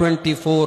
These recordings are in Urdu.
24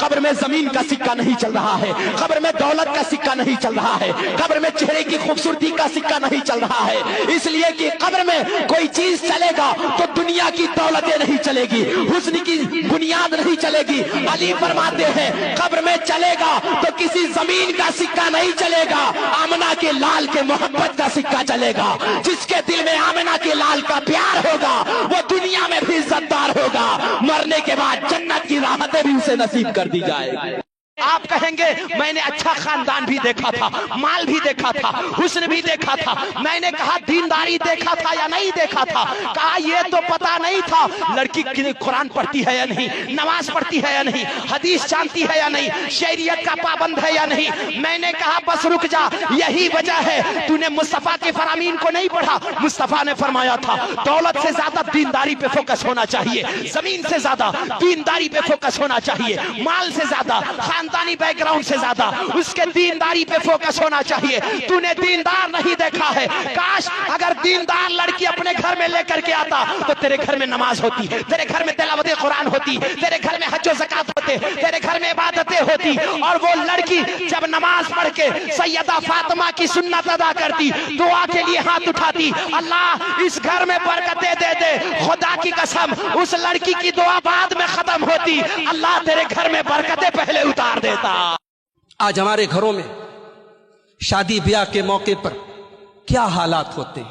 قبر میں زمین کا سکہ نہیں چل رہا ہے، قبر میں دولت کا سکہ نہیں چل رہا ہے، قبر میں چہرے کی خوبصورتی کا سکہ نہیں چل رہا ہے، اس لیے کہ قبر میں کوئی چیز چلے گا تو دنیا کی دولتیں نہیں چلے گی، حسن کی بنیاد نہیں چلے گی۔ علی فرماتے ہیں قبر میں چلے گا تو کسی زمین کا سکہ نہیں چلے گا، آمنہ کے لال کے محبت کا سکہ چلے گا۔ جس کے دل میں آمنہ کے لال کا پیار ہوگا وہ دنیا میں بھی عزت دار ہوگا، مرنے کے بعد جنت کی راحتیں بھی اسے نصیب کر دی جائے گی۔ آپ کہیں گے میں نے اچھا خاندان بھی دیکھا تھا، مال بھی دیکھا تھا، حسن بھی دیکھا تھا، میں نے کہا دینداری دیکھا تھا یا نہیں دیکھا تھا؟ کہا یہ تو پتا نہیں تھا لڑکی قرآن پڑھتی ہے یا نہیں، نماز پڑھتی ہے یا نہیں، حدیث جانتی ہے یا نہیں، شریعت کا پابند ہے یا نہیں۔ میں نے کہا بس رک جا، یہی وجہ ہے تو نے مصطفیٰ کے فرامین کو نہیں پڑھا۔ مصطفیٰ نے فرمایا تھا دولت سے زیادہ دینداری پہ فوکس ہونا چاہیے، زمین سے زیادہ دینداری پہ فوکس ہونا چاہیے، مال سے زیادہ خاندانی بیک گراؤنڈ سے زیادہ اس کے دینداری پہ فوکس ہونا چاہیے۔ تو نے دیندار نہیں دیکھا ہے، کاش اگر دیندار لڑکی اپنے گھر میں لے کر کے آتا تو تیرے گھر میں نماز ہوتی، تیرے گھر میں تلاوت قرآن ہوتی، تیرے گھر میں حج و زکات ہوتے، تیرے گھر میں عبادتیں ہوتی، اور وہ لڑکی جب نماز پڑھ کے سیدہ فاطمہ کی سنت ادا کرتی، دعا کے لیے ہاتھ اٹھاتی، اللہ اس گھر میں برکتیں دے دے، خدا کی قسم اس لڑکی کی دعا بعد میں ختم ہوتی، اللہ تیرے گھر میں برکتیں پہلے اتار دیتا۔ آج ہمارے گھروں میں شادی بیاہ کے موقع پر کیا حالات ہوتے ہیں؟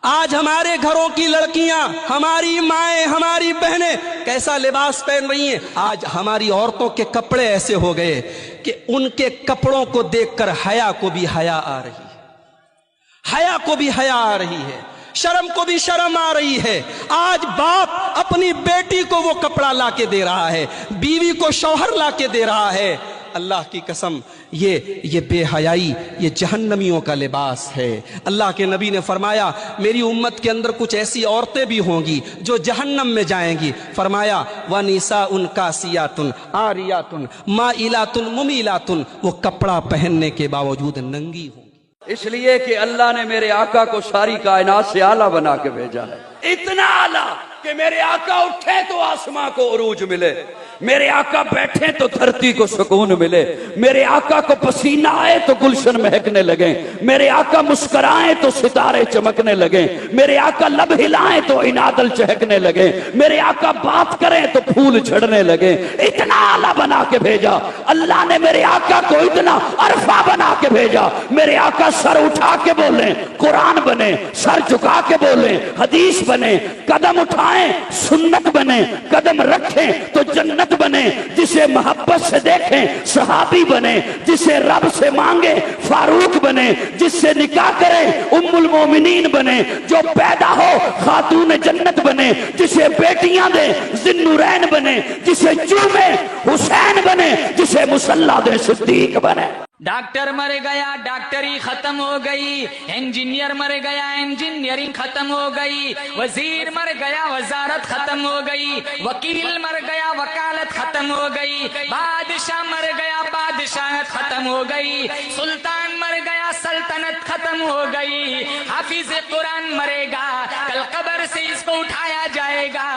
آج ہمارے گھروں کی لڑکیاں، ہماری مائیں، ہماری بہنیں کیسا لباس پہن رہی ہیں؟ آج ہماری عورتوں کے کپڑے ایسے ہو گئے کہ ان کے کپڑوں کو دیکھ کر حیا کو بھی حیا آ رہی ہے، حیا کو بھی حیا آ رہی ہے، شرم کو بھی شرم آ رہی ہے۔ آج باپ اپنی بیٹی کو وہ کپڑا لا کے دے رہا ہے، بیوی کو شوہر لا کے دے رہا ہے۔ اللہ کی قسم یہ بے حیائی یہ جہنمیوں کا لباس ہے۔ اللہ کے نبی نے فرمایا میری امت کے اندر کچھ ایسی عورتیں بھی ہوں گی جو جہنم میں جائیں گی۔ فرمایا وَنِسَاءٌ کاسیاتٌ عاریاتٌ مائلاتٌ ممیلاتٌ، وہ کپڑا پہننے کے باوجود ننگی ہوں گی۔ اس لیے کہ اللہ نے میرے آقا کو ساری کائنات سے اعلیٰ بنا کے بھیجا ہے، اتنا اعلیٰ کہ میرے آقا اٹھے تو آسمان کو عروج ملے، میرے آقا بیٹھے تو دھرتی کو سکون ملے، میرے آقا کو پسینہ آئے تو گلشن مہکنے لگیں، میرے آقا مسکرائیں تو ستارے چمکنے لگیں، میرے آقا لب ہلائیں تو عنادل چہکنے لگیں، میرے آقا بات کریں تو پھول جھڑنے لگیں۔ اتنا اعلیٰ بنا کے بھیجا اللہ نے، میرے آقا کو اتنا عرفہ بنا کے بھیجا۔ میرے آقا سر اٹھا کے بولیں قرآن بنے، سر جھکا کے بولیں حدیث بنے، قدم اٹھائیں سنت بنے، قدم رکھیں تو جنت بنے، جسے محبت سے دیکھیں صحابی بنے، جسے رب سے مانگے فاروق بنے، جس سے نکاح کریں ام المومنین بنے، جو پیدا ہو خاتون جنت بنے، جسے بیٹیاں دے ذی-النورین بنے، جسے چومے حسین بنے، جسے مصلی دے صدیق بنے۔ ڈاکٹر مر گیا ڈاکٹری ختم ہو گئی، انجینئر مر گیا انجینئرنگ ختم ہو گئی، وزیر مر گیا وزارت ختم ہو گئی، وکیل مر گیا وکالت ختم ہو گئی، بادشاہ مر گیا بادشاہت ختم ہو گئی، سلطان مر گیا سلطنت ختم ہو گئی، حافظ قرآن مرے گا کل قبر سے اس کو اٹھایا جائے گا،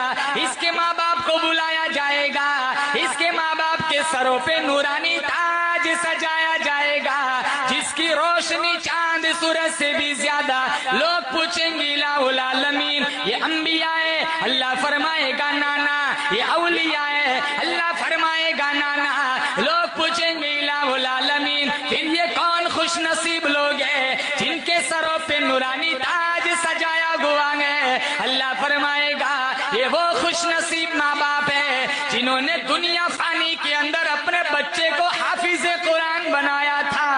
اس کے ماں باپ کو بلایا جائے گا، اس کے ماں باپ کے سروں پہ نورانی تاج سجایا جائے گا، جس کی روشنی چاند سورج سے بھی زیادہ۔ لوگ پوچھیں گے الہ العالمین یہ انبیاء ہے، اللہ فرمائے گا نانا یہ اولیاء ہے، اللہ فرمائے گا نانا۔ لوگ پوچھیں گے الہ العالمین پھر یہ کون خوش نصیب لوگ ہیں جن کے سروں پہ نورانی تاج سجایا ہوا ہے، اللہ فرمائے گا یہ وہ خوش نصیب ماں باپ ہے جنہوں نے دنیا فانی کے اندر اپنے بچے کو حافظ قرآن بنایا تھا۔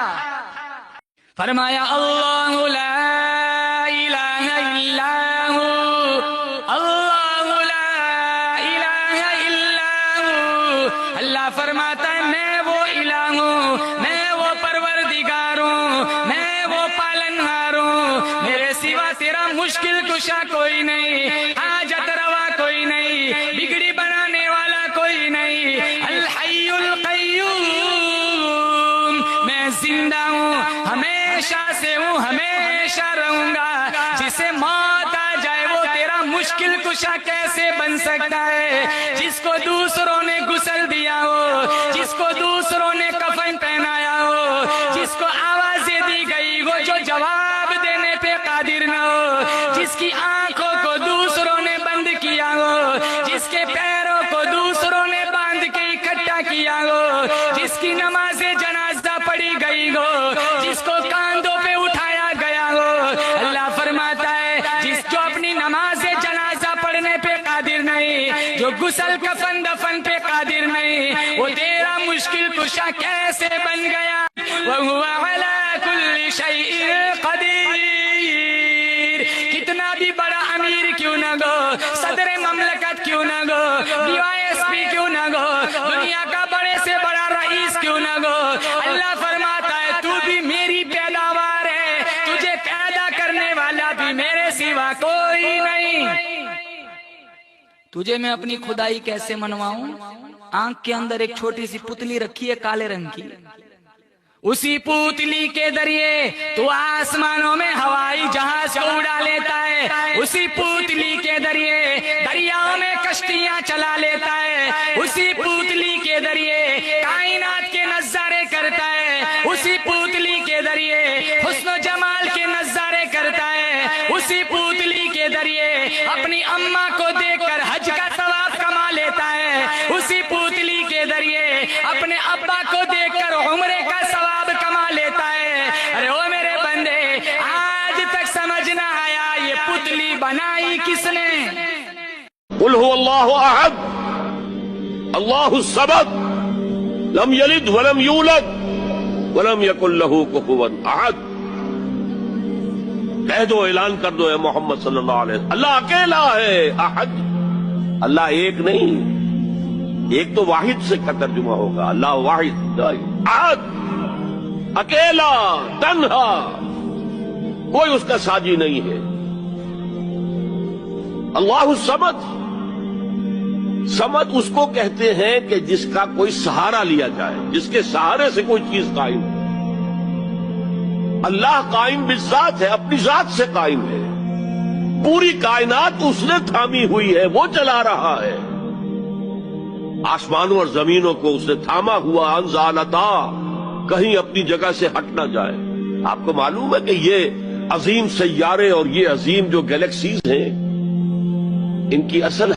فرمایا اللہ لا الہ الا ہو، اللہ لا الہ الا ہو۔ اللہ فرماتا ہے میں وہ الہ ہوں، میں وہ پروردگار ہوں، میں وہ پالنہار ہوں، میرے سوا تیرا مشکل کشا کوئی نہیں، حاجت روا کوئی نہیں، بگڑی بنانے والا کوئی نہیں، الحی القیوم میں زندہ ہوں، ہمیشہ سے ہوں، ہمیشہ رہوں گا، جسے موت آ جائے وہ تیرا مشکل کشا کیسے بن سکتا ہے، جس کو دوسروں نے کو آوازیں دی گئی، وہ جو جواب دینے پہ قادر نہ ہو، جس کی آنکھوں کو دوسروں نے بند کیا ہو، جس کے پیروں کو دوسروں نے باندھ کے اکٹھا کیا ہو، جس کی نماز جنازہ پڑھی گئی ہو، جس کو کاندھوں پہ اٹھایا گیا ہو، اللہ فرماتا ہے جس جو اپنی نماز جنازہ پڑھنے پہ قادر نہیں، جو غسل کفن دفن پہ قادر نہیں، وہ تیرا مشکل کشا کیسے بن گیا؟ وَهُوَ عَلَى كُلِّ شَيْءٍ قَدِيرٌ۔ کتنا بھی بڑا امیر کیوں نہ گو، صدر مملکت کیوں نہ گو، DISP کیوں نہ گو، دنیا کا بڑے سے بڑا رئیس کیوں نہ گو، اللہ فرماتا ہے تو بھی میری پیداوار ہے، تجھے پیدا کرنے والا بھی میرے سوا کوئی نہیں۔ تجھے میں اپنی خدائی کیسے منواؤں؟ آنکھ کے اندر ایک چھوٹی سی پتلی رکھی ہے کالے رنگ کی، اسی پوتلی کے ذریعے تو آسمانوں میں ہوائی جہاز کو اڑا لیتا ہے، اسی پوتلی کے ذریعے دریاؤں میں کشتیاں چلا لیتا ہے، اسی پوتلی کے ذریعے کائنات کے نظارے کرتا ہے، اسی پوتلی کے ذریعے حسن و جمال کے نظارے کرتا ہے، اسی پوتلی کے ذریعے اپنی اماں کو دیکھ کر حج کا ثواب کما لیتا ہے، اسی پوتلی کے ذریعے اپنے ابا کو دیکھ کر عمرے کا ثواب کما لیتا ہے۔ ارے او میرے بندے، آج تک سمجھ نہ آیا یہ پتلی بنائی کس نے؟ قل هو الله احد الله الصمد لم يلد ولم يولد ولم يكن له كفوا احد۔ کہہ دو، اعلان کر دو اے محمد صلی اللہ علیہ وسلم، اللہ اکیلا ہے، احد، اللہ ایک نہیں، ایک تو واحد سے کا ترجمہ ہوگا، اللہ واحد، احد، اکیلا، تنہا، کوئی اس کا ساجی نہیں ہے۔ اللہ الصمد، صمد اس کو کہتے ہیں کہ جس کا کوئی سہارا لیا جائے، جس کے سہارے سے کوئی چیز قائم ہو۔ اللہ قائم بالذات ہے، اپنی ذات سے قائم ہے، پوری کائنات اس نے تھامی ہوئی ہے، وہ چلا رہا ہے، آسمانوں اور زمینوں کو اس نے تھاما ہوا، انزالتا، کہیں اپنی جگہ سے ہٹ نہ جائے۔ آپ کو معلوم ہے کہ یہ عظیم سیارے اور یہ عظیم جو گیلیکسیز ہیں، ان کی اصل